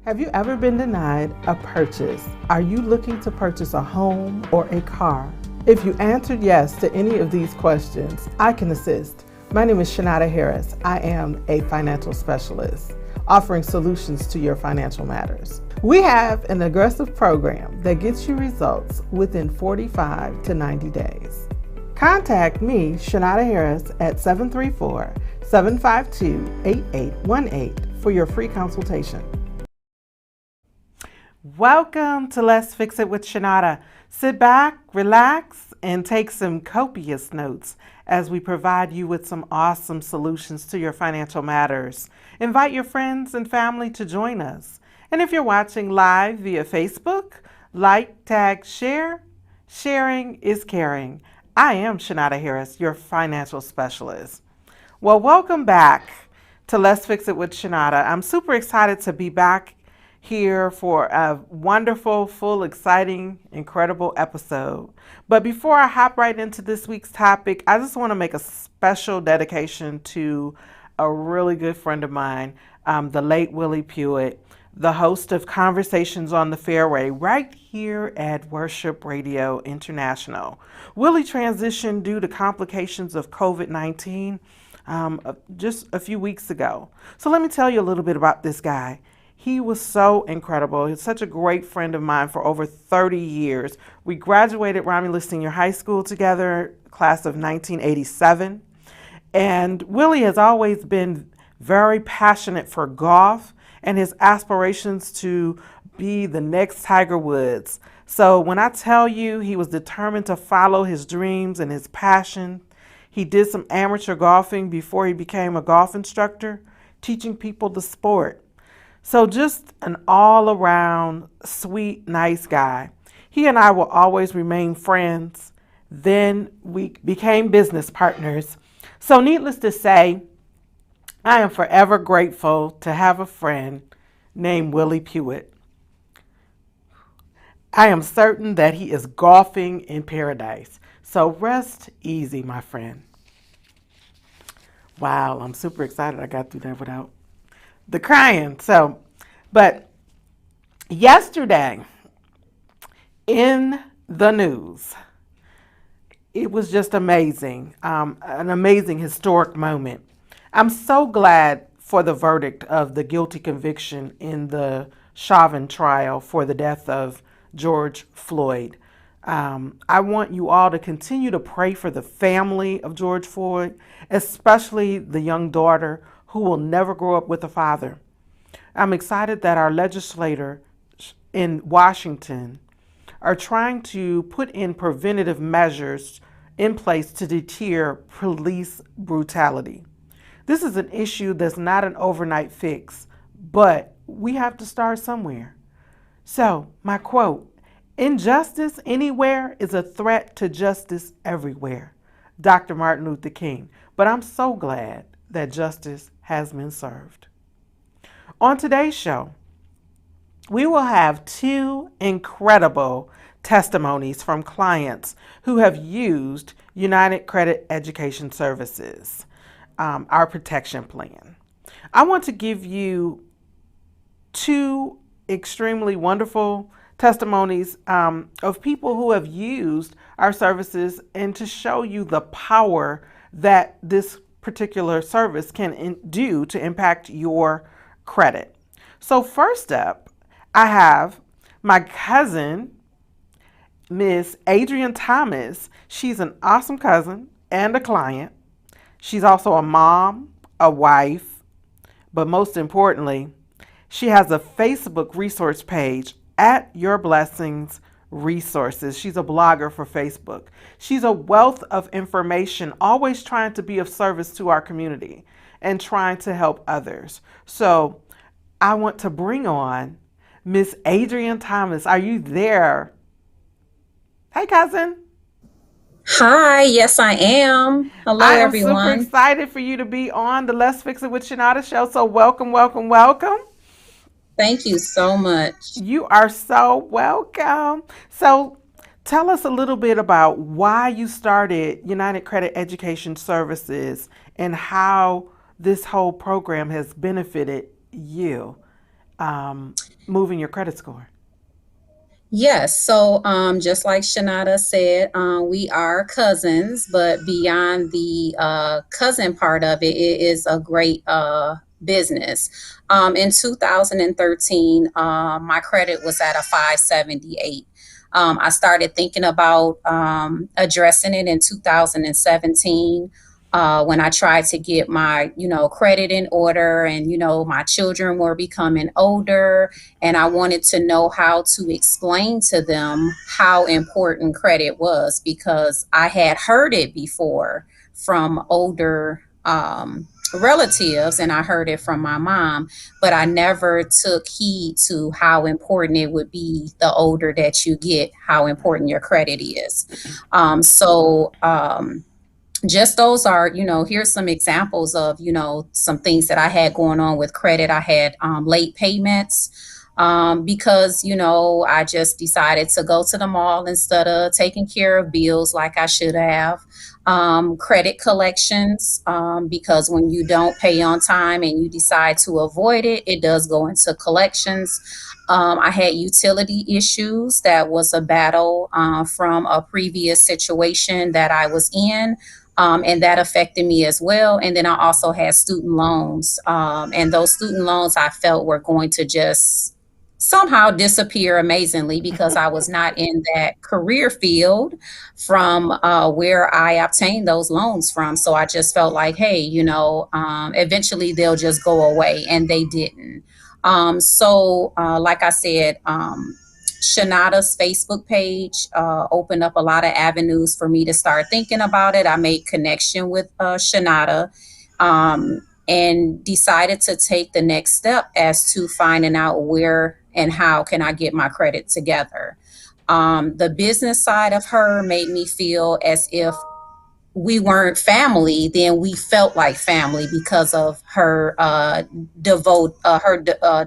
Have you ever been denied a purchase? Are you looking to purchase a home or a car? If you answered yes to any of these questions, I can assist. My name is Chenauda Harris. I am a financial specialist offering solutions to your financial matters. We have an aggressive program that gets you results within 45 to 90 days. Contact me, Chenauda Harris, at 734-752-8818 for your free consultation. Welcome to Let's Fix It with Chenauda. Sit back, relax, and take some copious notes as we provide you with some awesome solutions to your financial matters. Invite your friends and family to join us. And if you're watching live via Facebook, like, tag, share. Sharing is caring. I am Chenauda Harris, your financial specialist. Well, welcome back to Let's Fix It with Chenauda. I'm super excited to be back here for a wonderful, full, exciting, incredible episode. But before I hop right into this week's topic, I just want to make a special dedication to a really good friend of mine, the late Willie Puett, the host of Conversations on the Fairway right here at Worship Radio International. Willie transitioned due to complications of COVID-19 just a few weeks ago. So let me tell you a little bit about this guy. He was so incredible. He's such a great friend of mine for over 30 years. We graduated Romulus Senior High School together, class of 1987. And Willie has always been very passionate for golf and his aspirations to be the next Tiger Woods. So when I tell you he was determined to follow his dreams and his passion, he did some amateur golfing before he became a golf instructor, teaching people the sport. So just an all-around sweet, nice guy. He and I will always remain friends. Then we became business partners. So needless to say, I am forever grateful to have a friend named Willie Puett. I am certain that he is golfing in paradise. So rest easy, my friend. Wow, I'm super excited I got through that without the crying. But yesterday in the news, it was just amazing, an amazing historic moment. I'm so glad for the verdict of the guilty conviction in the Chauvin trial for the death of George Floyd. I want you all to continue to pray for the family of George Floyd, especially the young daughter who will never grow up with a father. I'm excited that our legislators in Washington are trying to put in preventative measures in place to deter police brutality. This is an issue that's not an overnight fix, but we have to start somewhere. So, my quote, "Injustice anywhere is a threat to justice everywhere." Dr. Martin Luther King. But I'm so glad that justice has been served. On today's show, we will have two incredible testimonies from clients who have used United Credit Education Services, our protection plan. I want to give you two extremely wonderful testimonies of people who have used our services and to show you the power that this particular service can do to impact your credit. So first up, I have my cousin, Miss Adrienne Thomas. She's an awesome cousin and a client. She's also a mom, a wife, but most importantly, she has a Facebook resource page at Your Blessings Resources. She's a blogger for Facebook. She's a wealth of information, always trying to be of service to our community and trying to help others. So I want to bring on Miss Adrienne Thomas. Are you there? Hey, cousin. Hi, yes, I am. Hello, I am super everyone. excited for you to be on the Let's Fix It with Chenauda show. So welcome, welcome, welcome. Thank you so much. You are so welcome. So tell us a little bit about why you started United Credit Education Services and how this whole program has benefited you. moving your credit score? Yes, so just like Shanada said, we are cousins, but beyond the cousin part of it, it is a great business. In 2013, my credit was at a 578. I started thinking about addressing it in 2017 when I tried to get my, credit in order, and my children were becoming older, and I wanted to know how to explain to them how important credit was, because I had heard it before from older relatives, and I heard it from my mom, but I never took heed to how important it would be the older that you get, how important your credit is. Just those are, here's some examples of, some things that I had going on with credit. I had late payments because, I just decided to go to the mall instead of taking care of bills like I should have. Credit collections, because when you don't pay on time and you decide to avoid it, it does go into collections. I had utility issues. That was a battle from a previous situation that I was in, and that affected me as well. And then I also had student loans, and those student loans I felt were going to just somehow disappear amazingly, because I was not in that career field from where I obtained those loans from. So I just felt like, hey, eventually they'll just go away, and they didn't. Like I said, Shanada's Facebook page opened up a lot of avenues for me to start thinking about it. I made connection with Shanada, and decided to take the next step as to finding out where and how can I get my credit together. The business side of her made me feel as if we weren't family, then we felt like family because of her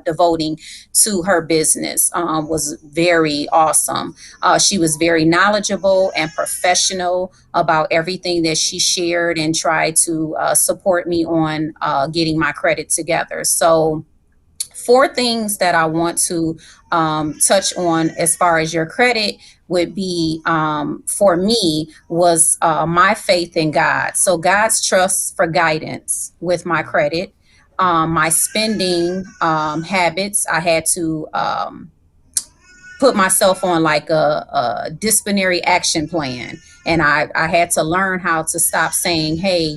devoting to her business was very awesome. She was very knowledgeable and professional about everything that she shared, and tried to support me on getting my credit together. So four things that I want to touch on as far as your credit would be, for me, was my faith in God. So God's trust for guidance with my credit, my spending habits. I had to put myself on like a disciplinary action plan. And I had to learn how to stop saying, hey,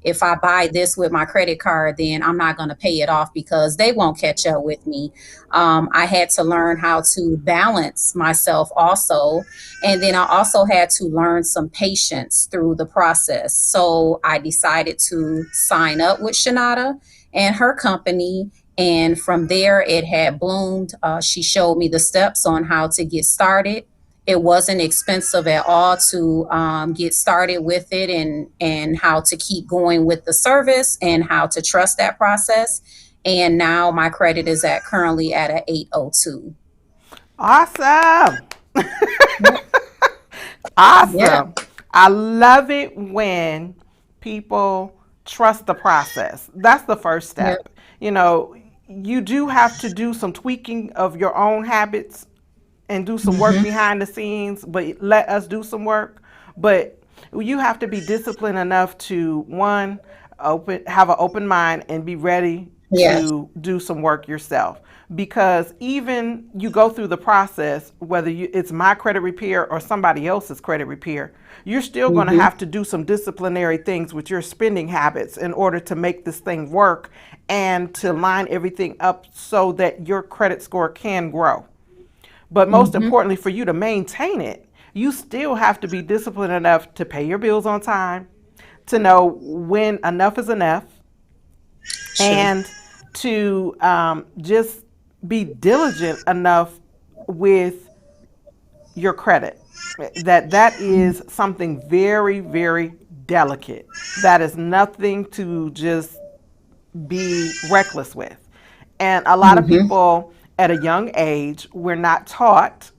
if I buy this with my credit card, then I'm not going to pay it off because they won't catch up with me. I had to learn how to balance myself also. And then I also had to learn some patience through the process. So I decided to sign up with Shanada and her company, and from there, it had bloomed. She showed me the steps on how to get started. It wasn't expensive at all to get started with it, and how to keep going with the service, and how to trust that process. And now my credit is at currently at a 802. Awesome. Yep. Yeah. Awesome. I love it when people trust the process. That's the first Yep. step. You know, you do have to do some tweaking of your own habits and do some work Mm-hmm. behind the scenes, but let us do some work. But you have to be disciplined enough to, one, have an open mind and be ready Yes. to do some work yourself, because even you go through the process, whether it's my credit repair or somebody else's credit repair, you're still going to Mm-hmm. have to do some disciplinary things with your spending habits in order to make this thing work and to line everything up so that your credit score can grow. But most Mm-hmm. importantly, for you to maintain it, you still have to be disciplined enough to pay your bills on time, to know when enough is enough, True. and to just be diligent enough with your credit. That is something very, very delicate. That is nothing to just be reckless with. And a lot of Mm-hmm. people at a young age, we're not taught,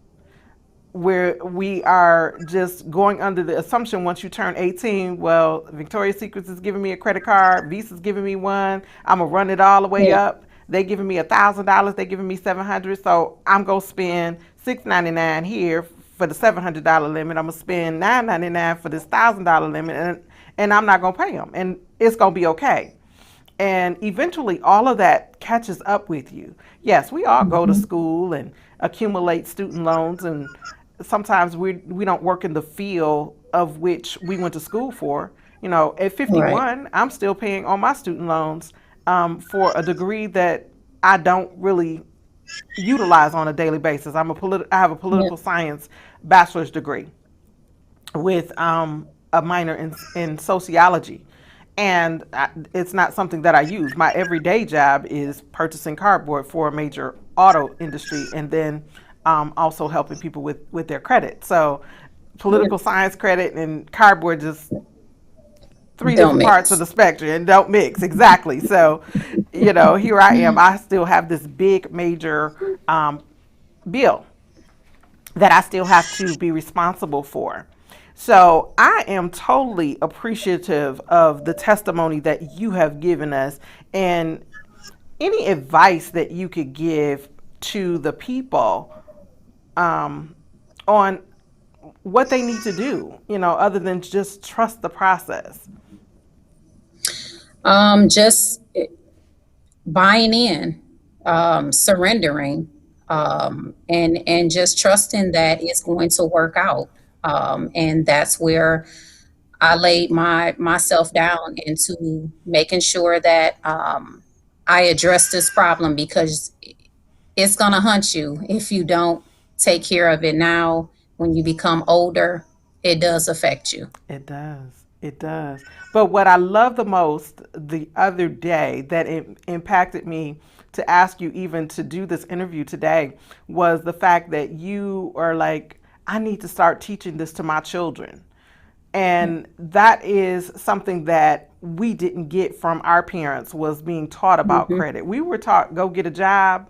where we are just going under the assumption once you turn 18, well, Victoria's Secrets is giving me a credit card, Visa's giving me one, I'm going to run it all the way Yeah. up. They giving me $1,000. They giving me 700. So I'm gonna spend $699 here for the $700 limit. I'm gonna spend $999 for this $1,000 limit, and I'm not gonna pay them, and it's gonna be okay. And eventually, all of that catches up with you. Yes, we all go to Hmm. school and accumulate student loans, and sometimes we don't work in the field of which we went to school for. You know, at Right. 51, I'm still paying on my student loans for a degree that I don't really utilize on a daily basis. I have a Yeah. political science bachelor's degree with a minor in sociology. And it's not something that I use. My everyday job is purchasing cardboard for a major auto industry, and then also helping people with their credit. So, Yeah. political science credit and cardboard, just three Don't different parts of mix. the spectrum, and don't mix exactly. So, here I am. I still have this big major bill that I still have to be responsible for. So I am totally appreciative of the testimony that you have given us, and any advice that you could give to the people um, on what they need to do, other than just trust the process. Just buying in, surrendering, and just trusting that it's going to work out. And that's where I laid myself down into making sure that I address this problem, because it's gonna hunt you if you don't take care of it now. When you become older, it does affect you. It does. It does. But what I love the most the other day that it impacted me to ask you even to do this interview today was the fact that you are like, I need to start teaching this to my children. And that is something that we didn't get from our parents, was being taught about Hmm. credit. We were taught, go get a job,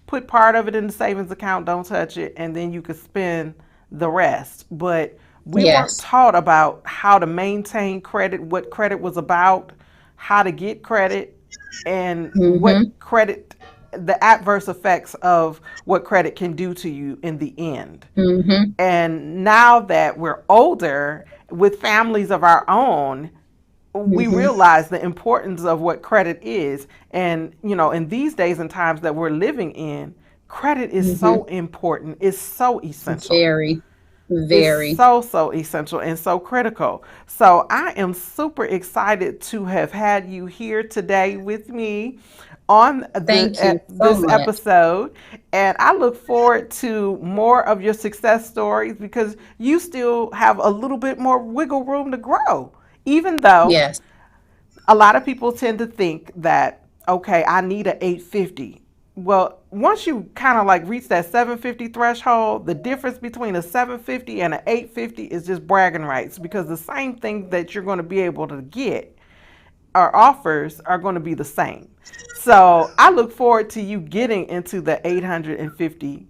put part of it in the savings account, don't touch it, and then you could spend the rest. But we weren't Yes. taught about how to maintain credit, what credit was about, how to get credit, and what Hmm. credit, the adverse effects of what credit can do to you in the end. Hmm. And now that we're older with families of our own, we Hmm. realize the importance of what credit is. And, in these days and times that we're living in, credit is Hmm. so important. It's so essential. Very, It's very. so essential and so critical. So I am super excited to have had you here today with me on Thank you so this much. episode, and I look forward to more of your success stories, because you still have a little bit more wiggle room to grow, even though Yes. a lot of people tend to think that, okay, I need an 850. Well, once you kind of like reach that 750 threshold, the difference between a 750 and an 850 is just bragging rights, because the same thing that you're going to be able to get, our offers are going to be the same. So I look forward to you getting into the 850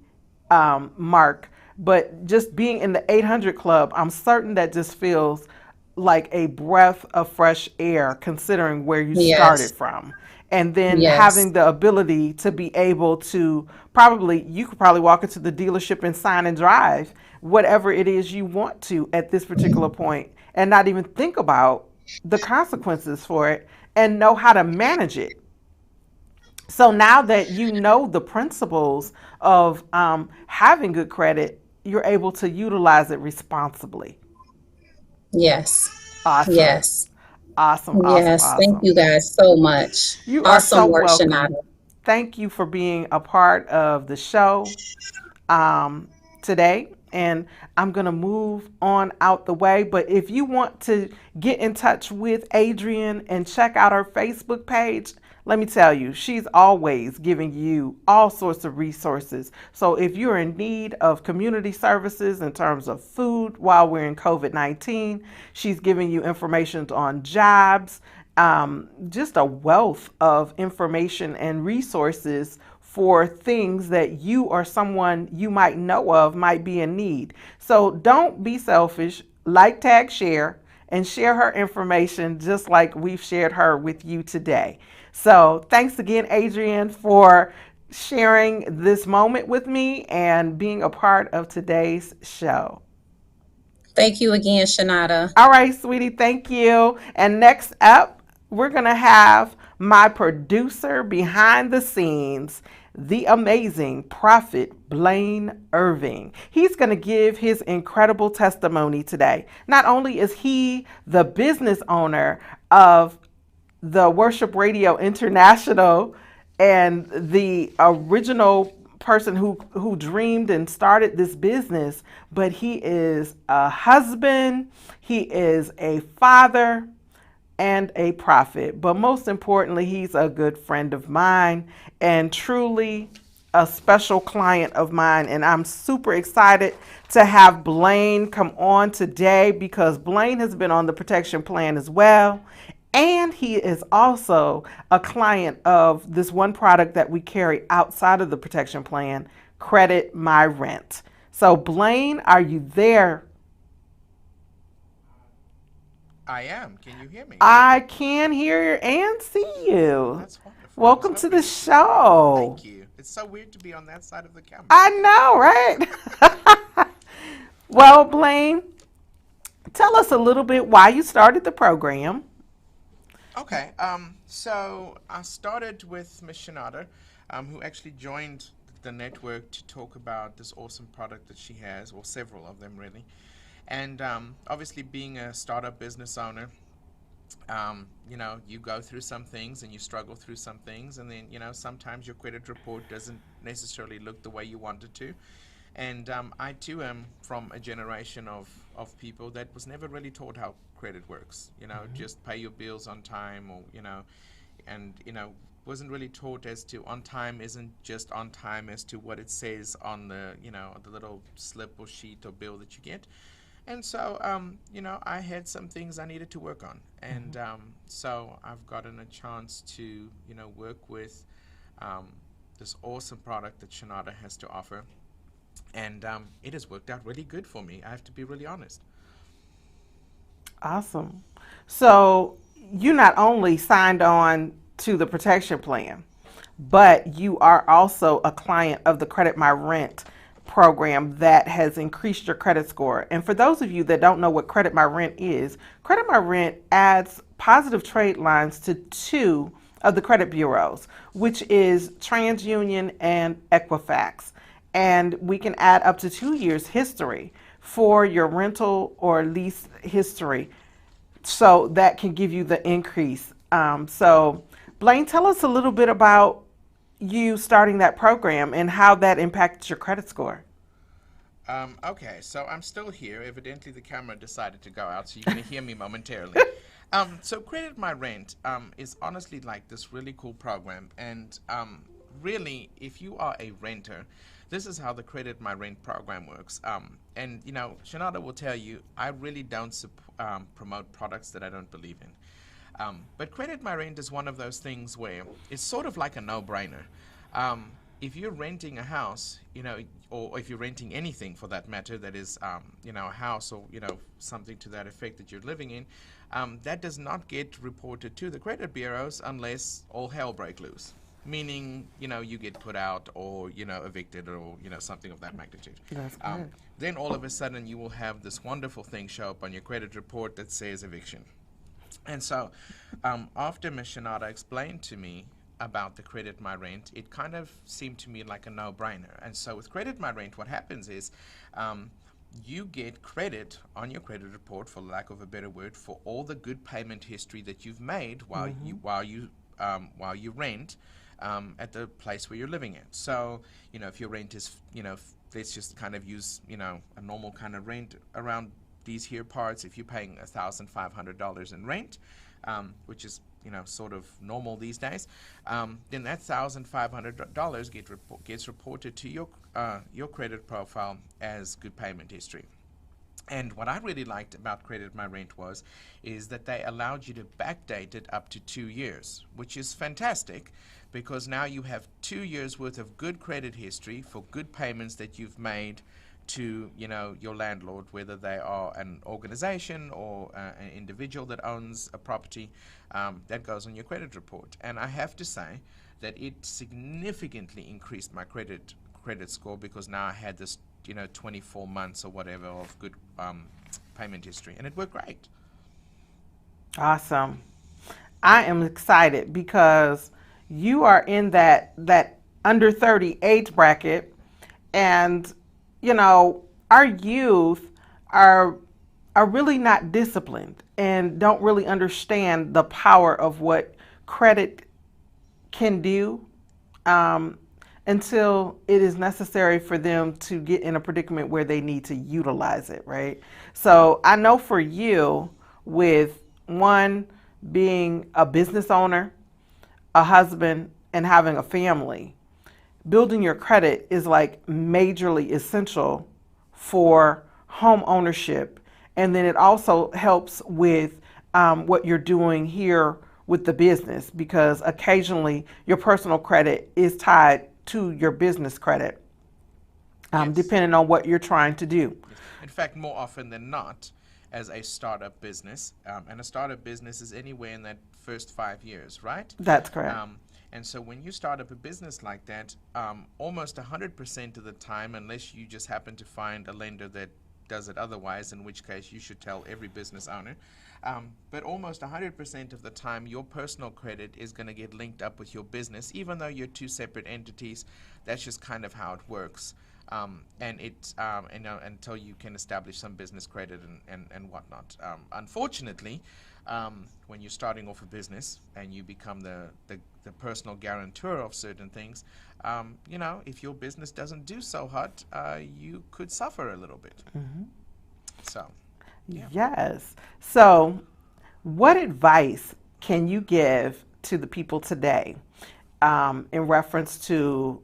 mark. But just being in the 800 club, I'm certain that just feels like a breath of fresh air, considering where you started Yes. from. And then Yes. having the ability to be able to, probably, you could probably walk into the dealership and sign and drive whatever it is you want to at this particular point, and not even think about the consequences for it, and know how to manage it. So now that you know the principles of having good credit, you're able to utilize it responsibly. Yes. Awesome. Yes. Awesome. Awesome. Yes. Thank Awesome. you guys so much. You are Awesome so work, welcome. Shenauda. Thank you for being a part of the show today. And I'm going to move on out the way. But if you want to get in touch with Adrienne and check out her Facebook page, let me tell you, she's always giving you all sorts of resources. So if you're in need of community services in terms of food while we're in COVID-19, she's giving you information on jobs, just a wealth of information and resources for things that you or someone you might know of might be in need. So don't be selfish. Like, tag, share, and share her information just like we've shared her with you today. So, thanks again, Adrienne, for sharing this moment with me and being a part of today's show. Thank you again, Shenauda. All right, sweetie, thank you. And next up, we're going to have my producer behind the scenes, the amazing Prophet Blaine Irving. He's going to give his incredible testimony today. Not only is he the business owner of the Worship Radio International and the original person who dreamed and started this business, but he is a husband, he is a father, and a prophet. But most importantly, he's a good friend of mine and truly a special client of mine. And I'm super excited to have Blaine come on today because Blaine has been on the protection plan as well. And he is also a client of this one product that we carry outside of the protection plan, Credit My Rent. So, Blaine, are you there? I am. Can you hear me? I can hear and see you. That's wonderful. I was Welcome to the hoping. show. Thank you. It's so weird to be on that side of the camera. I know, right? Well, Blaine, tell us a little bit why you started the program. Okay. So I started with Miss Chenauda, who actually joined the network to talk about this awesome product that she has, or several of them really. And obviously, being a startup business owner, you go through some things and you struggle through some things, and then, sometimes your credit report doesn't necessarily look the way you want it to. And I too am from a generation of people that was never really taught how credit works. Just pay your bills on time, or, and, wasn't really taught as to on time isn't just on time as to what it says on the little slip or sheet or bill that you get. And so, I had some things I needed to work on. And so I've gotten a chance to, work with this awesome product that Chenauda has to offer. And it has worked out really good for me. I have to be really honest. Awesome. So, you not only signed on to the protection plan, but you are also a client of the Credit My Rent program that has increased your credit score. And for those of you that don't know what Credit My Rent is, Credit My Rent adds positive trade lines to two of the credit bureaus, which is TransUnion and Equifax. And we can add up to 2 years history for your rental or lease history. So that can give you the increase. So, Blaine, tell us a little bit about you starting that program and how that impacted your credit score. Okay, so I'm still here. Evidently, the camera decided to go out, so you're going to hear me momentarily. So Credit My Rent is honestly like this really cool program. And really, if you are a renter, this is how the Credit My Rent program works. And, Chenauda will tell you, I really don't promote products that I don't believe in. But Credit My Rent is one of those things where it's sort of like a no-brainer. If you're renting a house, or if you're renting anything for that matter, that is, a house or, something to that effect that you're living in, that does not get reported to the credit bureaus unless all hell breaks loose. Meaning, you get put out or, evicted or, something of that magnitude. That's good. Then all of a sudden you will have this wonderful thing show up on your credit report that says eviction. And so, after Ms. Chenauda explained to me about the Credit My Rent, it kind of seemed to me like a no-brainer. And so with Credit My Rent, what happens is you get credit on your credit report, for lack of a better word, for all the good payment history that you've made while you rent at the place where you're living at. So, if your rent is, let's just kind of use, a normal kind of rent around these here parts. If you're paying $1,500 in rent, which is sort of normal these days, then that $1,500 gets reported to your credit profile as good payment history. And what I really liked about Credit My Rent is that they allowed you to backdate it up to 2 years, which is fantastic because now you have 2 years worth of good credit history for good payments that you've made to, you know, your landlord, whether they are an organization or an individual that owns a property. That goes on your credit report. And I have to say that it significantly increased my credit score, because now I had this, you know, 24 months or whatever of good payment history, and it worked great. Awesome. I am excited because you are in that under 30 age bracket, and you know, our youth are are really not disciplined and don't really understand the power of what credit can do, um, until it is necessary for them to get in a predicament where they need to utilize it, right? So I know for you, with one, being a business owner, a husband, and having a family, building your credit is like majorly essential for home ownership. And then it also helps with what you're doing here with the business, because occasionally your personal credit is tied to your business credit, Yes. depending on what you're trying to do. Yes. In fact, more often than not, as a startup business, and a startup business is anywhere in that first 5 years, right? That's correct. And so when you start up a business like that, almost 100% of the time, unless you just happen to find a lender that does it otherwise, in which case you should tell every business owner, but almost 100% of the time, your personal credit is going to get linked up with your business, even though you're two separate entities. That's just kind of how it works. And it's you know, until you can establish some business credit and whatnot. Unfortunately, when you're starting off a business and you become the personal guarantor of certain things, you know, if your business doesn't do so hot, you could suffer a little bit. So, yeah. Yes. So, what advice can you give to the people today, in reference to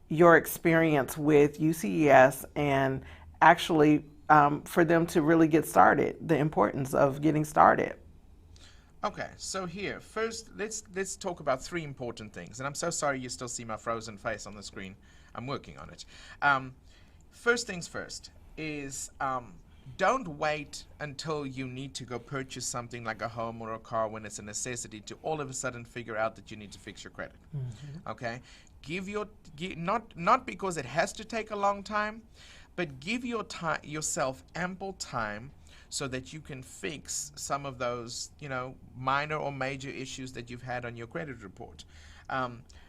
your experience with UCES, and actually, for them to really get started, the importance of getting started? Okay, so here, first, let's talk about three important things. And I'm so sorry you still see my frozen face on the screen. I'm working on it. First things first is, don't wait until you need to go purchase something like a home or a car when it's a necessity to all of a sudden figure out that you need to fix your credit. Okay? Not because it has to take a long time, but give yourself ample time so that you can fix some of those, you know, minor or major issues that you've had on your credit report.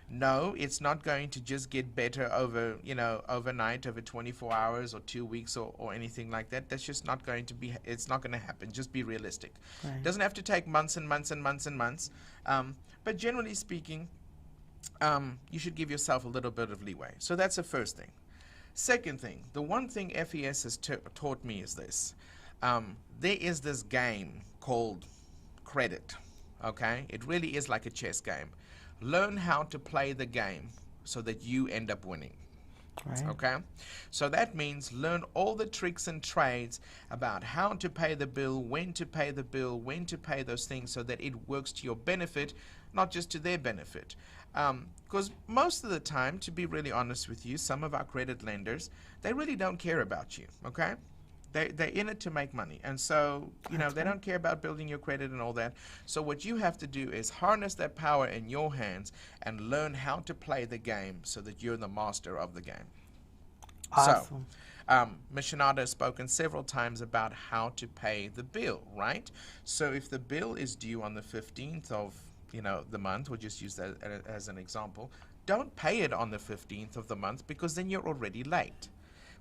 No, it's not going to just get better over, you know, overnight, over 24 hours or 2 weeks or anything like that. That's just not going to be, it's not going to happen. Just be realistic. Right. It doesn't have to take months and months and months and months. But generally speaking, you should give yourself a little bit of leeway. So that's the first thing. Second thing, the one thing FES has taught me is this. There is this game called credit, okay? It really is like a chess game. Learn how to play the game so that you end up winning. Right. Okay, so that means learn all the tricks and trades about how to pay the bill, when to pay the bill, when to pay those things, so that it works to your benefit, not just to their benefit. Because most of the time, to be really honest with you, some of our credit lenders, they really don't care about you, okay? They're in it to make money. And so, you know, they don't care about building your credit and all that. So what you have to do is harness that power in your hands and learn how to play the game so that you're the master of the game. Awesome. So, Ms. Chenauda has spoken several times about how to pay the bill, right? So if the bill is due on the 15th of, you know, the month, we'll just use that as an example, don't pay it on the 15th of the month, because then you're already late.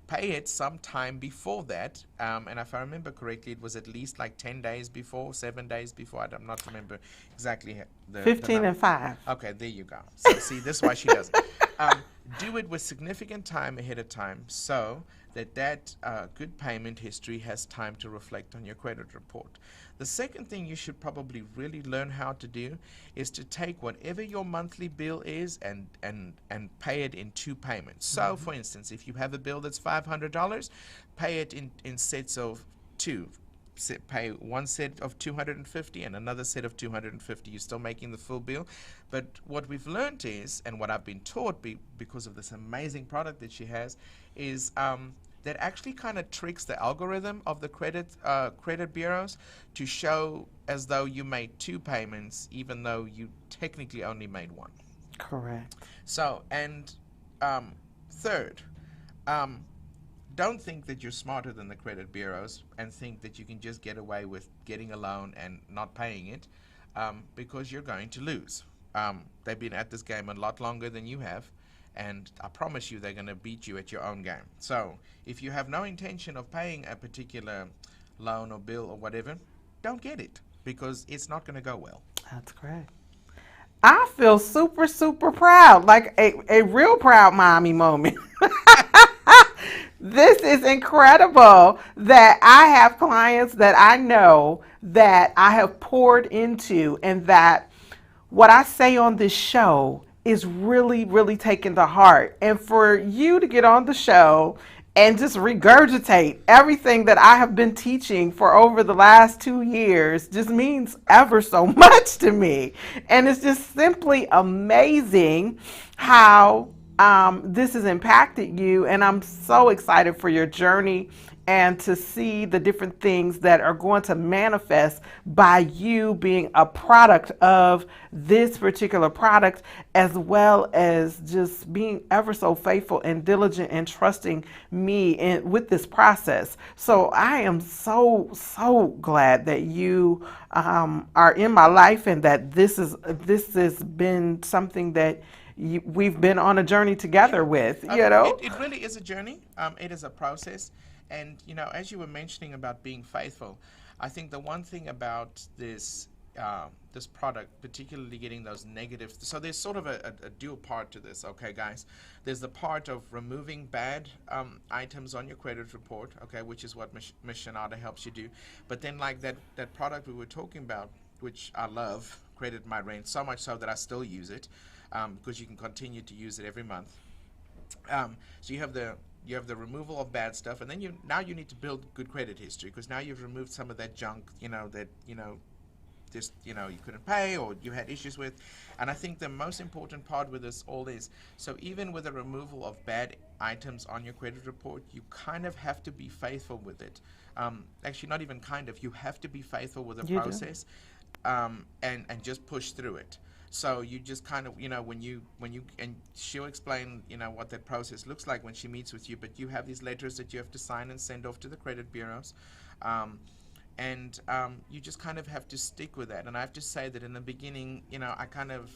Pay it sometime before that, and if I remember correctly, it was at least like 10 days before, 7 days before. I do not remember exactly the 15 number. and 5. Okay, there you go. So see, this is why she does it. Do it with significant time ahead of time, so that good payment history has time to reflect on your credit report. The second thing you should probably really learn how to do is to take whatever your monthly bill is and pay it in 2 payments. So, for instance, if you have a bill that's $500, pay it in sets of 2. pay one set of 250 and another set of 250. You're still making the full bill. But what we've learned is, and what I've been taught because of this amazing product that she has, is that actually kind of tricks the algorithm of the credit bureaus to show as though you made two payments, even though you technically only made one. Correct. So, and third, don't think that you're smarter than the credit bureaus and think that you can just get away with getting a loan and not paying it, because you're going to lose. They've been at this game a lot longer than you have, and I promise you they're going to beat you at your own game. So if you have no intention of paying a particular loan or bill or whatever, don't get it, because it's not going to go well. That's correct. I feel super, super proud, like a real proud mommy moment. This is incredible that I have clients that I know that I have poured into, and that what I say on this show is really, really taken to heart. And for you to get on the show and just regurgitate everything that I have been teaching for over the last 2 years just means ever so much to me. And it's just simply amazing how this has impacted you. And I'm so excited for your journey and to see the different things that are going to manifest by you being a product of this particular product, as well as just being ever so faithful and diligent and trusting me with this process. So I am so glad that you are in my life, and that this has been something that we've been on a journey together with. It really is a journey. It is a process. And, as you were mentioning about being faithful, I think the one thing about this product, particularly getting those negatives, so there's sort of a dual part to this, okay, guys? There's the part of removing bad items on your credit report, okay, which is what Ms. Chenauda helps you do. But then, like that product we were talking about, which I love, Credit My Rent, so much so that I still use it, because you can continue to use it every month. So you have the removal of bad stuff, and then you need to build good credit history, because now you've removed some of that junk, that just you couldn't pay or you had issues with. And I think the most important part with this all is, so even with the removal of bad items on your credit report, you kind of have to be faithful with it. Actually, not even kind of, you have to be faithful with the process, and just push through it. So you just kind of, when you, and she'll explain, what that process looks like when she meets with you, but you have these letters that you have to sign and send off to the credit bureaus. And you just kind of have to stick with that. And I have to say that in the beginning, I kind of,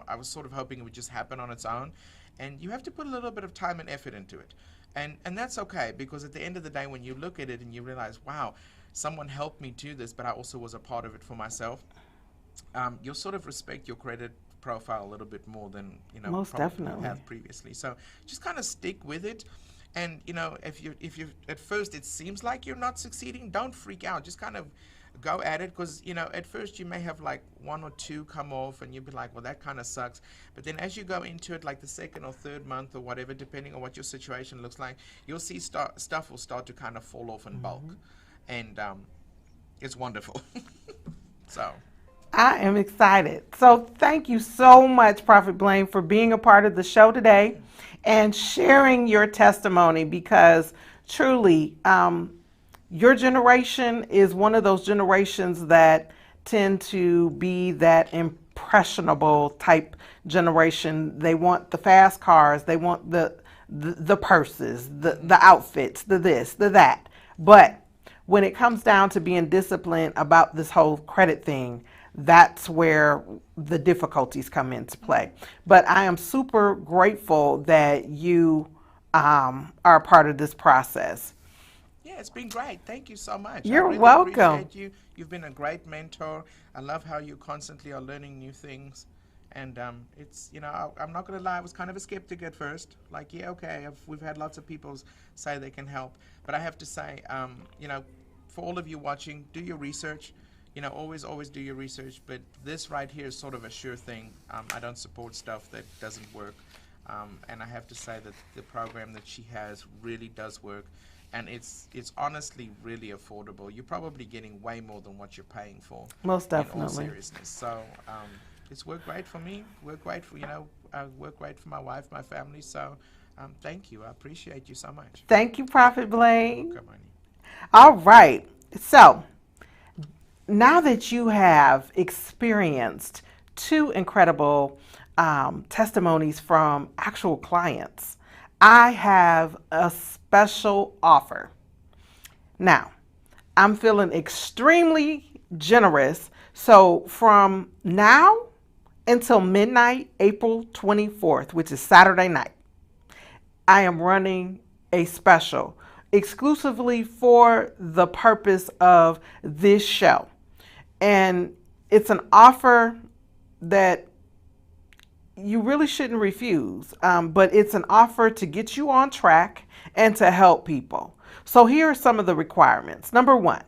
I was sort of hoping it would just happen on its own. And you have to put a little bit of time and effort into it. And that's okay, because at the end of the day, when you look at it and you realize, wow, someone helped me do this, but I also was a part of it for myself, you'll sort of respect your credit profile a little bit more than most definitely have previously. So just kind of stick with it. And if you at first it seems like you're not succeeding, don't freak out. Just kind of go at it, because at first you may have like one or two come off and you'll be like, well, that kind of sucks. But then as you go into it, like the second or third month or whatever, depending on what your situation looks like, you'll see stuff will start to kind of fall off in bulk. And it's wonderful. So I am excited. So thank you so much, Prophet Blaine, for being a part of the show today and sharing your testimony, because truly, your generation is one of those generations that tend to be that impressionable type generation. They want the fast cars, they want the purses, the outfits, the this, the that. But when it comes down to being disciplined about this whole credit thing, that's where the difficulties come into play. But I am super grateful that you are a part of this process. Yeah, it's been great. Thank you so much. You're I really welcome. Appreciate you. You've been a great mentor. I love how you constantly are learning new things. And it's, I'm not going to lie, I was kind of a skeptic at first. Like, yeah, okay, we've had lots of people say they can help. But I have to say, for all of you watching, do your research. Always do your research. But this right here is sort of a sure thing. I don't support stuff that doesn't work. And I have to say that the program that she has really does work. and it's honestly really affordable. You're probably getting way more than what you're paying for. Most In all definitely. seriousness, so it's worked great for me. Worked great for worked great for my wife, my family. So thank you. I appreciate you so much. Thank you, Prophet Blaine. Come on. All right. So now that you have experienced two incredible testimonies from actual clients, I have a special offer. Now, I'm feeling extremely generous. So from now until midnight, April 24th, which is Saturday night, I am running a special exclusively for the purpose of this show. And it's an offer that you really shouldn't refuse, but it's an offer to get you on track and to help people. So here are some of the requirements. Number one,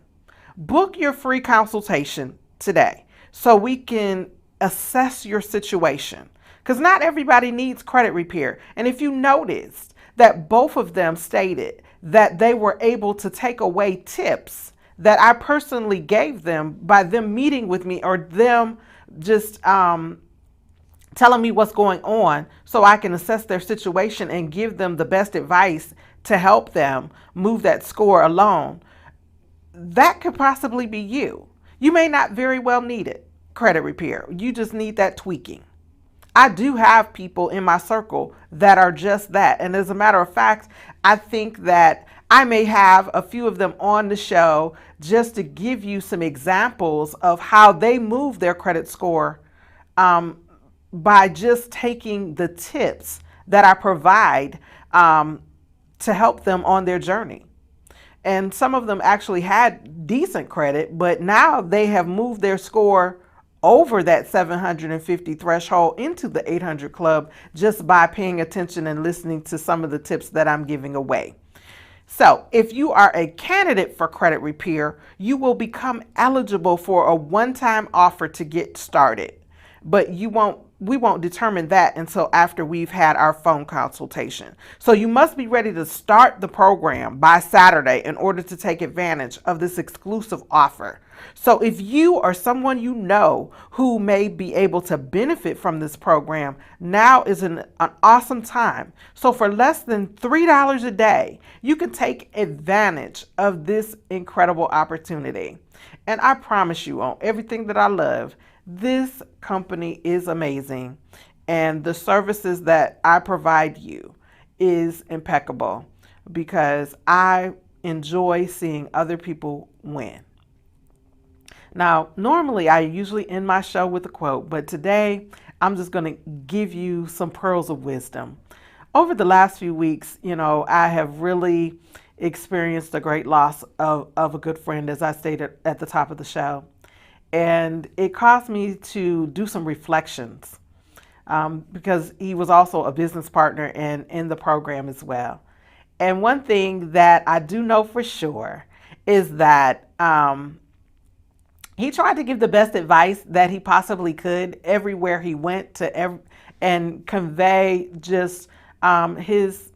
book your free consultation today so we can assess your situation, because not everybody needs credit repair. And if you noticed that both of them stated that they were able to take away tips that I personally gave them by them meeting with me, or them just telling me what's going on so I can assess their situation and give them the best advice to help them move that score along. That could possibly be you. You may not very well need it, credit repair. You just need that tweaking. I do have people in my circle that are just that. And as a matter of fact, I think that I may have a few of them on the show just to give you some examples of how they move their credit score by just taking the tips that I provide to help them on their journey. And some of them actually had decent credit, but now they have moved their score over that 750 threshold into the 800 club just by paying attention and listening to some of the tips that I'm giving away. So if you are a candidate for credit repair, you will become eligible for a one-time offer to get started, but we won't determine that until after we've had our phone consultation. So you must be ready to start the program by Saturday in order to take advantage of this exclusive offer. So if you or someone you know who may be able to benefit from this program, now is an awesome time. So for less than $3 a day, you can take advantage of this incredible opportunity. And I promise you, on everything that I love, this company is amazing, and the services that I provide you is impeccable because I enjoy seeing other people win. Now, normally I usually end my show with a quote, but today I'm just going to give you some pearls of wisdom. Over the last few weeks, I have really experienced a great loss of a good friend, as I stated at the top of the show. And it caused me to do some reflections because he was also a business partner and in the program as well. And one thing that I do know for sure is that he tried to give the best advice that he possibly could everywhere he went and convey just his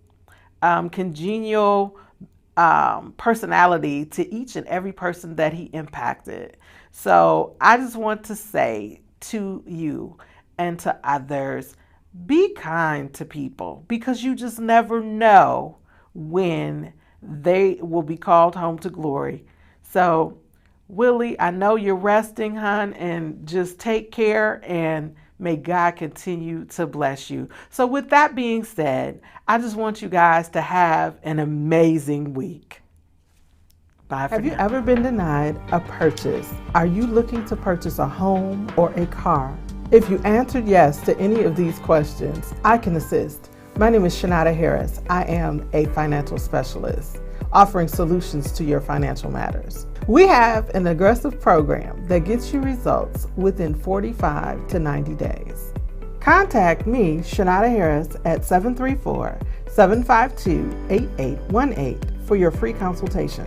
congenial personality to each and every person that he impacted. So I just want to say to you and to others, be kind to people because you just never know when they will be called home to glory. So Willie, I know you're resting, hon, and just take care, and may God continue to bless you. So with that being said, I just want you guys to have an amazing week. Bye for now. Have you ever been denied a purchase? Are you looking to purchase a home or a car? If you answered yes to any of these questions, I can assist. My name is Chenauda Harris. I am a financial specialist offering solutions to your financial matters. We have an aggressive program that gets you results within 45 to 90 days. Contact me, Chenauda Harris, at 734-752-8818 for your free consultation.